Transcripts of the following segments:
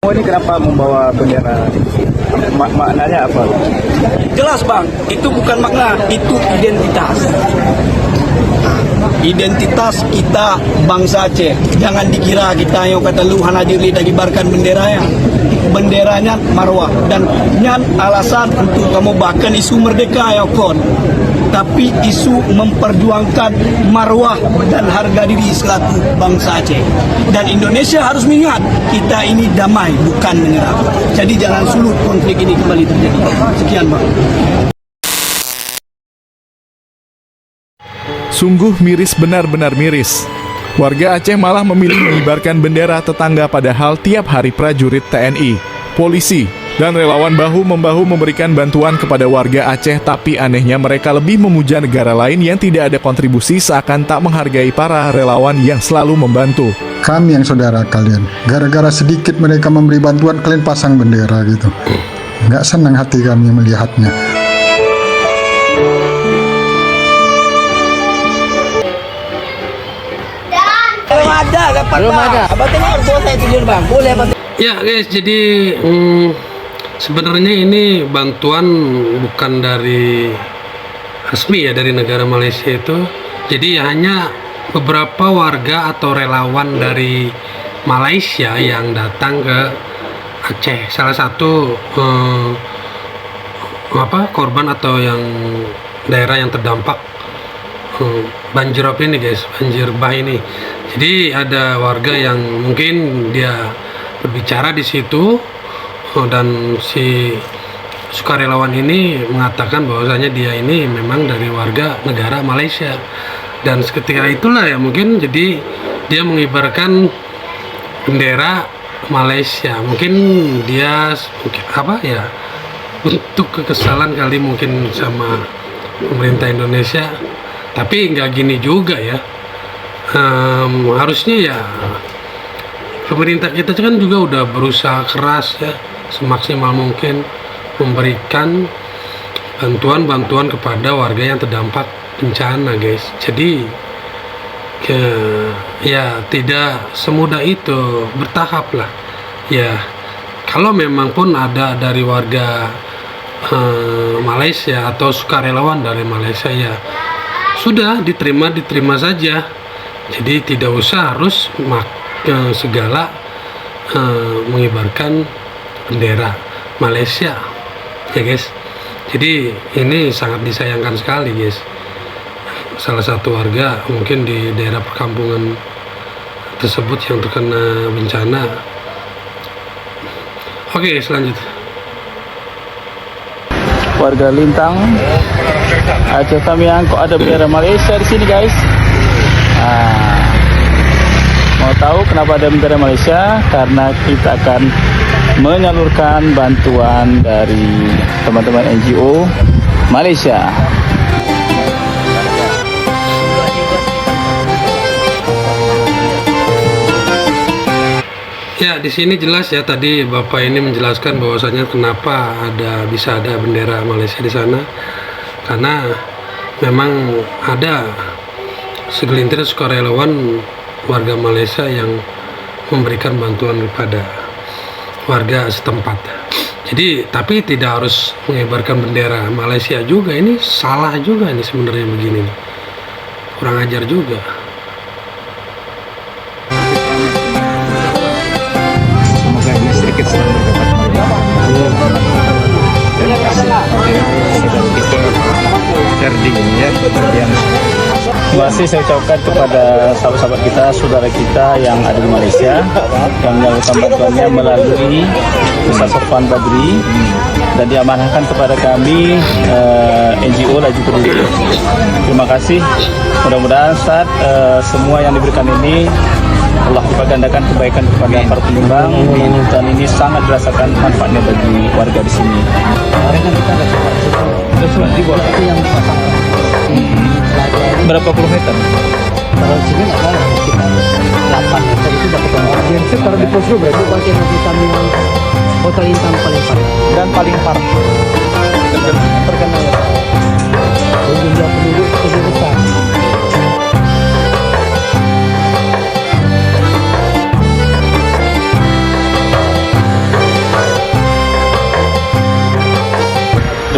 Oh, ini kenapa membawa bendera? Maknanya apa? Jelas bang, itu bukan makna, itu identitas. Identitas kita bangsa Aceh. Jangan dikira kita yang kata luhan aja lidah gibarkan benderanya. Benderanya marwah dan nyan alasan untuk kamu bahkan isu merdeka ya kon. Tapi isu memperjuangkan marwah dan harga diri selaku bangsa Aceh. Dan Indonesia harus mengingat kita ini damai bukan menyerang. Jadi jangan sulut konflik ini kembali terjadi. Sekian bang. Sungguh miris, benar-benar miris. Warga Aceh malah memilih mengibarkan bendera tetangga padahal tiap hari prajurit TNI, polisi, dan relawan bahu-membahu memberikan bantuan kepada warga Aceh, tapi anehnya mereka lebih memuja negara lain yang tidak ada kontribusi seakan tak menghargai para relawan yang selalu membantu. Kami yang saudara kalian, gara-gara sedikit mereka memberi bantuan, kalian pasang bendera gitu. Nggak senang hati kami melihatnya. Belum ada. Abang tengok bos saya tidur bang. Boleh abang. Ya guys, jadi sebenarnya ini bantuan bukan dari resmi ya, dari negara Malaysia itu. Jadi hanya beberapa warga atau relawan dari Malaysia yang datang ke Aceh. Salah satu korban atau yang daerah yang terdampak banjirop ini guys, banjir bah ini. Jadi ada warga yang mungkin dia berbicara di situ dan si sukarelawan ini mengatakan bahwasanya dia ini memang dari warga negara Malaysia, dan seketika itulah ya mungkin jadi dia mengibarkan bendera Malaysia. Mungkin dia untuk kekesalan kali mungkin sama pemerintah Indonesia, tapi nggak gini juga ya. Harusnya ya pemerintah kita kan juga udah berusaha keras ya semaksimal mungkin memberikan bantuan kepada warga yang terdampak bencana guys. Jadi ya tidak semudah itu, bertahap lah ya. Kalau memang pun ada dari warga Malaysia atau sukarelawan dari Malaysia, ya sudah diterima saja. Jadi tidak usah harus segala mengibarkan bendera Malaysia ya guys. Jadi ini sangat disayangkan sekali guys. Salah satu warga mungkin di daerah perkampungan tersebut yang terkena bencana. Oke, selanjutnya Warga Lintang Aceh Tamiang, kok ada bendera Malaysia di sini guys? Mau tahu kenapa ada bendera Malaysia? Karena kita akan menyalurkan bantuan dari teman-teman NGO Malaysia. ya, di sini jelas ya, tadi Bapak ini menjelaskan bahwasanya kenapa bisa ada bendera Malaysia di sana. Karena memang ada segelintir sukarelawan warga Malaysia yang memberikan bantuan kepada warga setempat. Jadi tapi tidak harus mengibarkan bendera Malaysia juga. Ini salah juga ini sebenarnya begini, kurang ajar juga. Semoga ini sedikit senang dapat Terima kasih saya ucapkan kepada sahabat-sahabat kita, saudara kita yang ada di Malaysia yang menyalurkan bantuannya melalui Ustaz Sofwan Badri dan diamanahkan kepada kami NGO Laju Peduli. Terima kasih. Mudah-mudahan saat semua yang diberikan ini Allah lipat gandakan kebaikan kepada para penyumbang, dan ini sangat dirasakan manfaatnya bagi warga di sini. Berapa puluh meter? Kalau sini nggak ada, sekitar 8 meter itu dapat orang. Kalau di Poso berarti pakai nanti kami Kota Lintang paling parah. Dan paling parah terkena Jumlah penduduk lebih besar.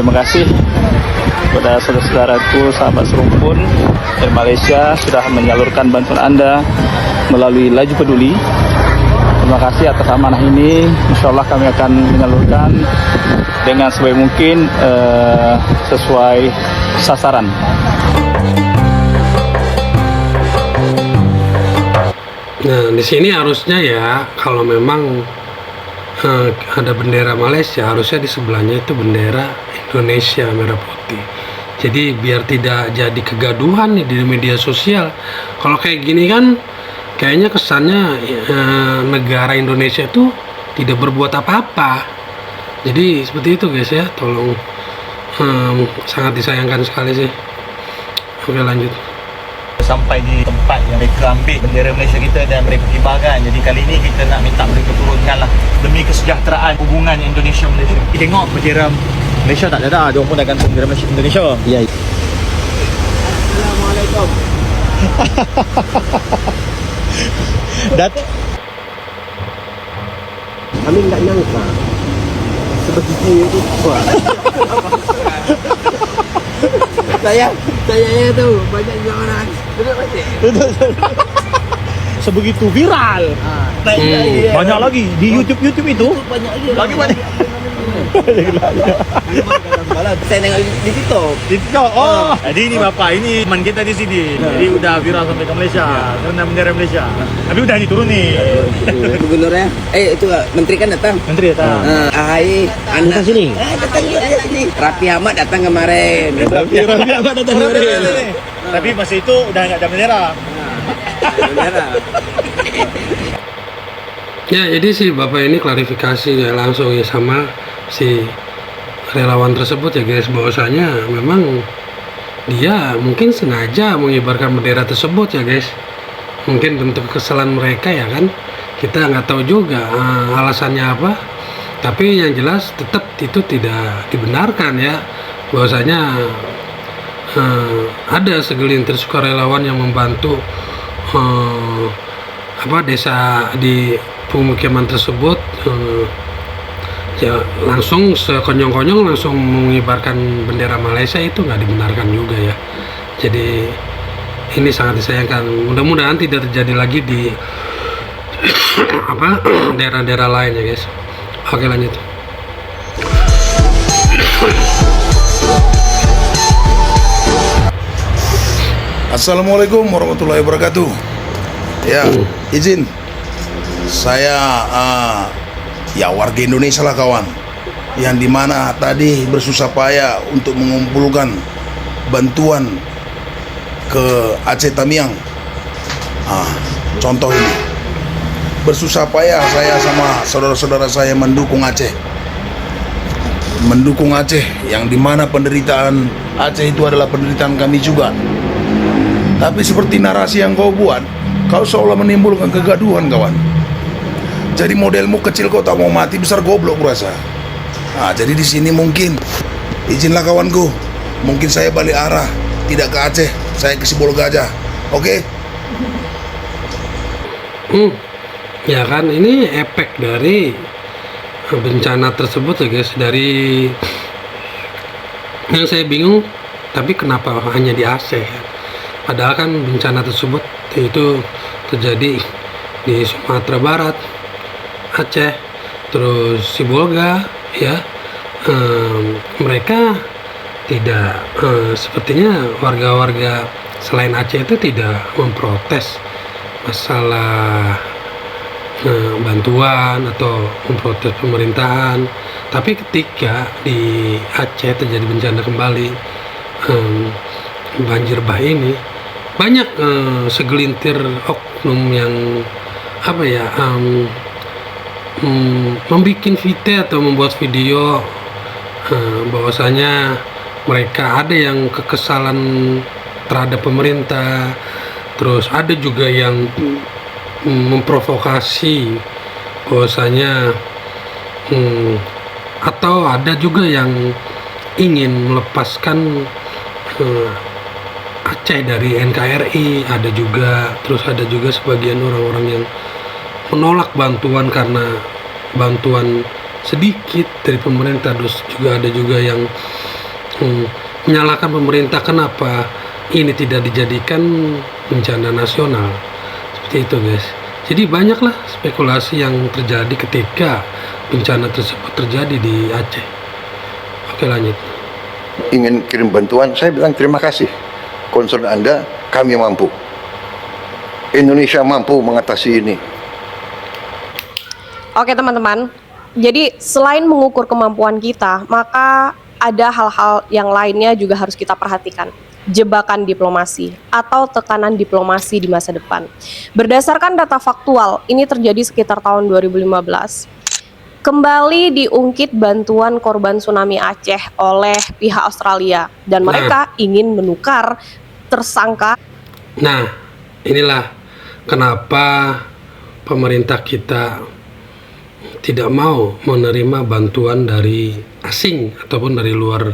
Terima kasih kepada saudara-saudaraku, sahabat serumpun dari Malaysia sudah menyalurkan bantuan Anda melalui Laju Peduli. Terima kasih atas amanah ini. Insya Allah kami akan menyalurkan dengan sebaik mungkin sesuai sasaran. Nah, di sini harusnya ya, kalau memang ada bendera Malaysia, harusnya di sebelahnya itu bendera Indonesia merah putih. Jadi biar tidak jadi kegaduhan nih di media sosial. Kalau kayak gini kan, kayaknya kesannya negara Indonesia itu tidak berbuat apa-apa. Jadi seperti itu guys ya, tolong, sangat disayangkan sekali sih. Oke, lanjut. Sampai di tempat yang mereka ambil bendera Malaysia kita dan mereka kibarkan. Jadi kali ini kita nak minta mereka turunkan lah demi kesejahteraan hubungan Indonesia-Malaysia. Kita tengok bendera Malaysia tak ada dah, dia pun dah gantung bendera Malaysia Indonesia. Ya. Assalamualaikum. Kami nggak nyangka sebegitu itu buat. saya tu banyak juga orang duduk masih. Sebegitu viral. Banyak lagi di YouTube itu. Banyak Lagi banyak. Saya tengok di TikTok. Di TikTok. Oh, jadi ini Bapak, ini teman kita di sini. Jadi udah viral sampai ke Malaysia. Karena bendera Malaysia. Tapi udah diturun nih. Gubernurnya, itu menteri kan datang. Menteri datang. AHY anak sini. Datang sini. Raffi Ahmad datang kemarin. Raffi Ahmad datang kemarin. Tapi masih itu udah nggak ada bendera. Ya, jadi si Bapak ini klarifikasi ya langsung ya sama si relawan tersebut ya guys, bahwasanya memang dia mungkin sengaja mengibarkan bendera tersebut ya guys. Mungkin bentuk kesalahan mereka ya kan, kita nggak tahu juga alasannya apa. Tapi yang jelas tetap itu tidak dibenarkan ya, bahwasanya ada segelintir sukarelawan yang membantu desa di pemukiman tersebut, ya langsung sekonyong-konyong langsung mengibarkan bendera Malaysia, itu nggak dibenarkan juga ya. Jadi ini sangat disayangkan. Mudah-mudahan tidak terjadi lagi di daerah-daerah lain ya guys. Oke, lanjut. Assalamualaikum warahmatullahi wabarakatuh. Ya, izin saya ya warga Indonesia lah kawan, yang dimana tadi bersusah payah untuk mengumpulkan bantuan ke Aceh Tamiang. Contoh ini, bersusah payah saya sama saudara-saudara saya mendukung Aceh, yang dimana penderitaan Aceh itu adalah penderitaan kami juga. Tapi seperti narasi yang kau buat, kau seolah menimbulkan kegaduhan kawan. Jadi modelmu kecil kau tak mau mati, besar goblok kurasa. Jadi di sini mungkin izinlah kawanku, mungkin saya balik arah, tidak ke Aceh, saya ke Sibolga aja. Oke? Ya kan, ini efek dari bencana tersebut ya guys. Dari yang saya bingung, tapi kenapa hanya di Aceh ya? Padahal kan bencana tersebut itu terjadi di Sumatera Barat, Aceh, terus Sibolga ya. Mereka tidak sepertinya warga-warga selain Aceh itu tidak memprotes masalah bantuan atau memprotes pemerintahan. Tapi ketika di Aceh terjadi bencana kembali, banjir bah ini, banyak segelintir oknum yang membuat video atau membuat video bahwasanya mereka ada yang kekesalan terhadap pemerintah, terus ada juga yang memprovokasi bahwasanya atau ada juga yang ingin melepaskan Aceh dari NKRI, ada juga. Terus ada juga sebagian orang-orang yang menolak bantuan karena bantuan sedikit dari pemerintah. Terus juga ada juga yang menyalahkan pemerintah kenapa ini tidak dijadikan bencana nasional, seperti itu guys. Jadi banyaklah spekulasi yang terjadi ketika bencana tersebut terjadi di Aceh. Oke, lanjut. Ingin kirim bantuan, saya bilang terima kasih. Concern Anda, kami mampu. Indonesia mampu mengatasi ini. Oke teman-teman, jadi selain mengukur kemampuan kita, maka ada hal-hal yang lainnya juga harus kita perhatikan. Jebakan diplomasi atau tekanan diplomasi di masa depan. Berdasarkan data faktual, ini terjadi sekitar tahun 2015. Kembali diungkit bantuan korban tsunami Aceh oleh pihak Australia dan mereka ingin menukar tersangka. Nah, inilah kenapa pemerintah kita tidak mau menerima bantuan dari asing ataupun dari luar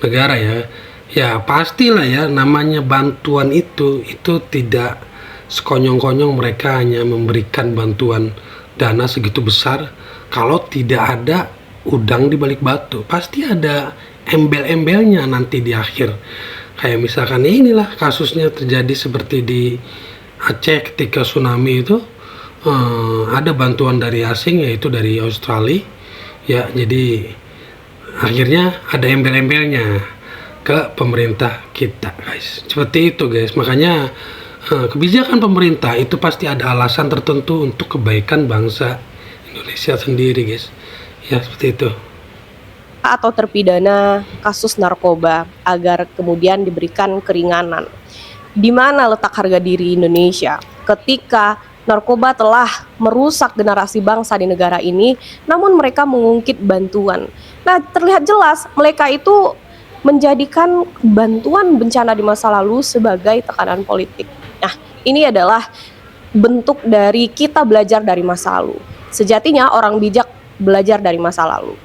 negara ya. Ya pastilah ya, namanya bantuan itu tidak sekonyong-konyong mereka hanya memberikan bantuan dana segitu besar kalau tidak ada udang di balik batu. Pasti ada embel-embelnya nanti di akhir. Kayak misalkan inilah kasusnya terjadi seperti di Aceh ketika tsunami itu, ada bantuan dari asing yaitu dari Australia ya. Jadi akhirnya ada embel-embelnya ke pemerintah kita guys, seperti itu guys. Makanya kebijakan pemerintah itu pasti ada alasan tertentu untuk kebaikan bangsa Indonesia sendiri guys ya, seperti itu. Atau terpidana kasus narkoba agar kemudian diberikan keringanan. Di mana letak harga diri Indonesia ketika narkoba telah merusak generasi bangsa di negara ini, namun mereka mengungkit bantuan. Nah, terlihat jelas mereka itu menjadikan bantuan bencana di masa lalu sebagai tekanan politik. Nah, ini adalah bentuk dari kita belajar dari masa lalu. Sejatinya orang bijak belajar dari masa lalu.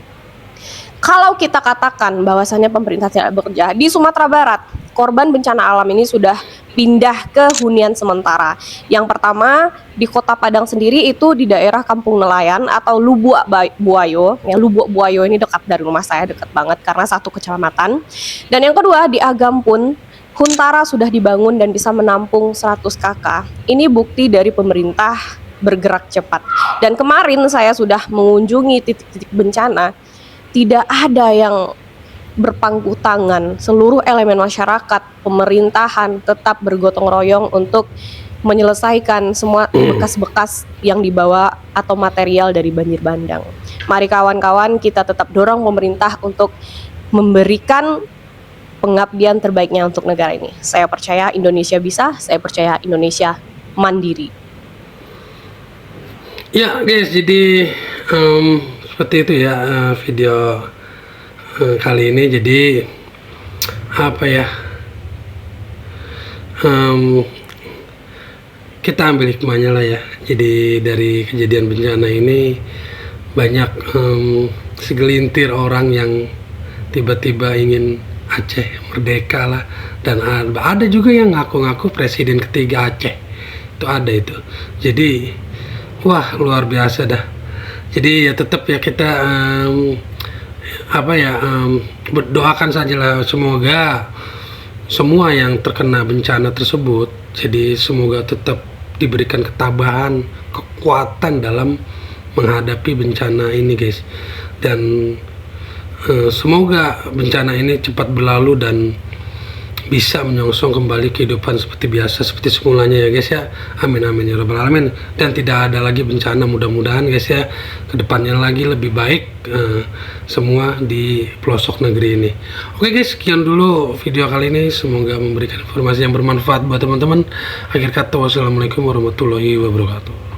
Kalau kita katakan bahwasannya pemerintah tidak bekerja, di Sumatera Barat, korban bencana alam ini sudah pindah ke hunian sementara. Yang pertama, di Kota Padang sendiri itu di daerah Kampung Nelayan atau Lubuk Buayo. Ya, Lubuk Buayo ini dekat dari rumah saya, dekat banget karena satu kecamatan. Dan yang kedua, di Agampun, Huntara sudah dibangun dan bisa menampung 100 kakak. Ini bukti dari pemerintah bergerak cepat. Dan kemarin saya sudah mengunjungi titik-titik bencana. Tidak ada yang berpangku tangan. Seluruh elemen masyarakat, pemerintahan tetap bergotong royong untuk menyelesaikan semua bekas-bekas yang dibawa atau material dari banjir bandang. Mari kawan-kawan kita tetap dorong pemerintah untuk memberikan pengabdian terbaiknya untuk negara ini. Saya percaya Indonesia bisa, saya percaya Indonesia mandiri. Ya guys, jadi seperti itu ya video kali ini. Jadi apa ya, kita ambil hikmahnya lah ya. Jadi dari kejadian bencana ini banyak segelintir orang yang tiba-tiba ingin Aceh merdeka lah, dan ada juga yang ngaku-ngaku presiden ketiga Aceh, itu ada itu. Jadi wah luar biasa dah. Jadi ya tetap ya kita berdoakan sajalah semoga semua yang terkena bencana tersebut, jadi semoga tetap diberikan ketabahan, kekuatan dalam menghadapi bencana ini guys. Dan semoga bencana ini cepat berlalu dan bisa menyongsong kembali kehidupan seperti biasa, seperti semulanya ya guys ya. Amin amin ya rabbal alamin. Dan tidak ada lagi bencana, mudah-mudahan guys ya kedepannya lagi lebih baik semua di pelosok negeri ini. Oke guys, sekian dulu video kali ini, semoga memberikan informasi yang bermanfaat buat teman-teman. Akhir kata, wassalamualaikum warahmatullahi wabarakatuh.